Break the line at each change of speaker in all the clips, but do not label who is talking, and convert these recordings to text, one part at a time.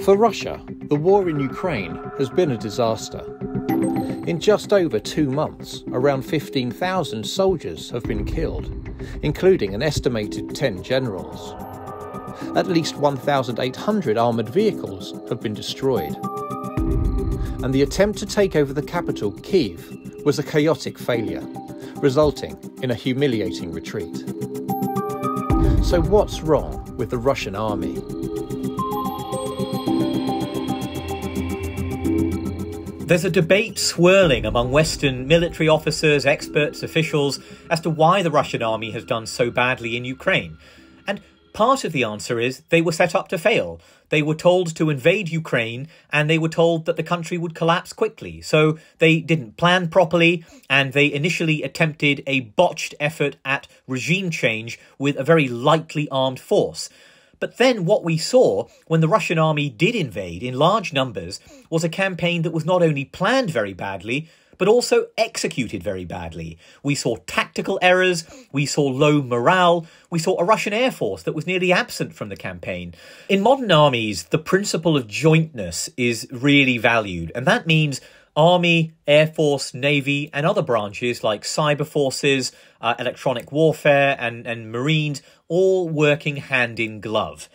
For Russia, the war in Ukraine has been a disaster. In just over 2 months, around 15,000 soldiers have been killed, including an estimated 10 generals. At least 1,800 armoured vehicles have been destroyed. And the attempt to take over the capital, Kyiv, was a chaotic failure, resulting in a humiliating retreat. So what's wrong with the Russian army?
There's a debate swirling among Western military officers, experts, officials as to why the Russian army has done so badly in Ukraine. And part of the answer is they were set up to fail. They were told to invade Ukraine and they were told that the country would collapse quickly. So they didn't plan properly and they initially attempted a botched effort at regime change with a very lightly armed force. But then what we saw when the Russian army did invade in large numbers was a campaign that was not only planned very badly, but also executed very badly. We saw tactical errors, we saw low morale, we saw a Russian air force that was nearly absent from the campaign. In modern armies, the principle of jointness is really valued, and that means Army, Air Force, Navy and other branches like cyber forces, electronic warfare and Marines all working hand in glove.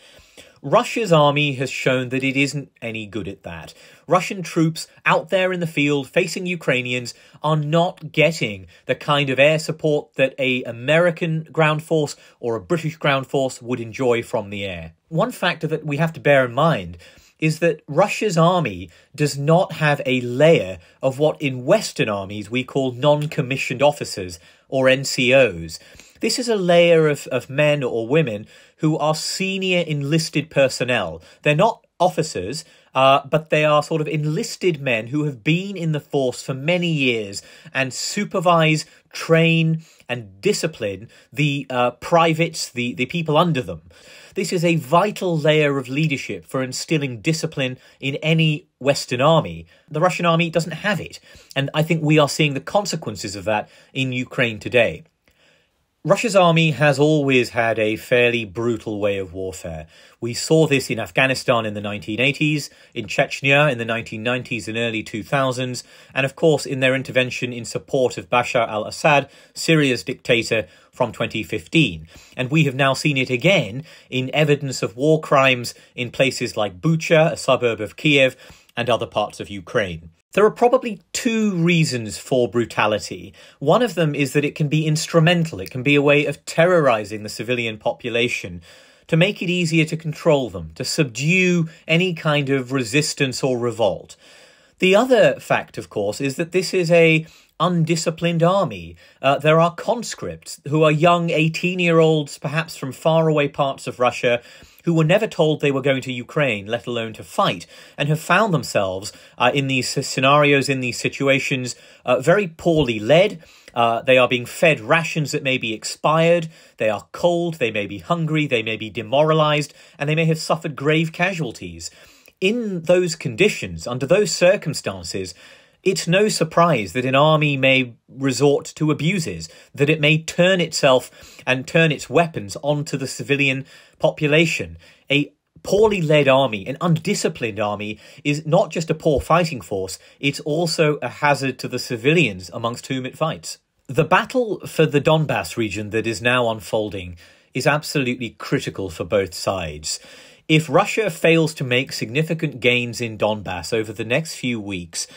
Russia's army has shown that it isn't any good at that. Russian troops out there in the field facing Ukrainians are not getting the kind of air support that an American ground force or a British ground force would enjoy from the air. One factor that we have to bear in mind is that Russia's army does not have a layer of what in Western armies we call non-commissioned officers, or NCOs. This is a layer of men or women who are senior enlisted personnel. They're not officers, but they are sort of enlisted men who have been in the force for many years and supervise, train and discipline the privates, the people under them. This is a vital layer of leadership for instilling discipline in any Western army. The Russian army doesn't have it, and I think we are seeing the consequences of that in Ukraine today. Russia's army has always had a fairly brutal way of warfare. We saw this in Afghanistan in the 1980s, in Chechnya in the 1990s and early 2000s, and of course in their intervention in support of Bashar al-Assad, Syria's dictator, from 2015. And we have now seen it again in evidence of war crimes in places like Bucha, a suburb of Kiev, and other parts of Ukraine. There are probably two reasons for brutality. One of them is that it can be instrumental. It can be a way of terrorizing the civilian population to make it easier to control them, to subdue any kind of resistance or revolt. The other fact, of course, is that this is a undisciplined army. There are conscripts who are young 18-year-olds, perhaps from faraway parts of Russia, who were never told they were going to Ukraine, let alone to fight, and have found themselves in these scenarios, in these situations, very poorly led. They are being fed rations that may be expired. They are cold, they may be hungry, they may be demoralized, and they may have suffered grave casualties. In those conditions, under those circumstances, it's no surprise that an army may resort to abuses, that it may turn itself and turn its weapons onto the civilian population. A poorly led army, an undisciplined army, is not just a poor fighting force, it's also a hazard to the civilians amongst whom it fights. The battle for the Donbas region that is now unfolding is absolutely critical for both sides. If Russia fails to make significant gains in Donbas over the next few weeks,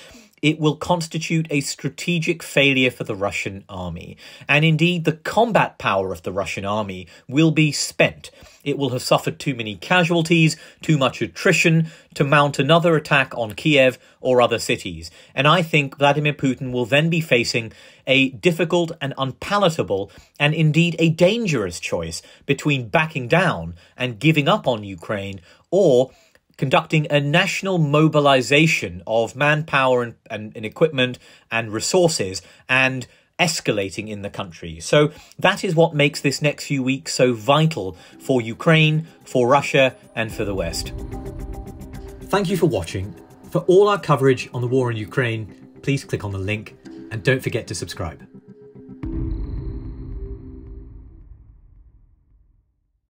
it will constitute a strategic failure for the Russian army. And indeed, the combat power of the Russian army will be spent. It will have suffered too many casualties, too much attrition to mount another attack on Kiev or other cities. And I think Vladimir Putin will then be facing a difficult and unpalatable and indeed a dangerous choice between backing down and giving up on Ukraine or conducting a national mobilization of manpower and equipment and resources and escalating in the country. So that is what makes this next few weeks so vital for Ukraine, for Russia, and for the West. Thank you for watching. For all our coverage on the war in Ukraine, please click on the link and don't forget to subscribe.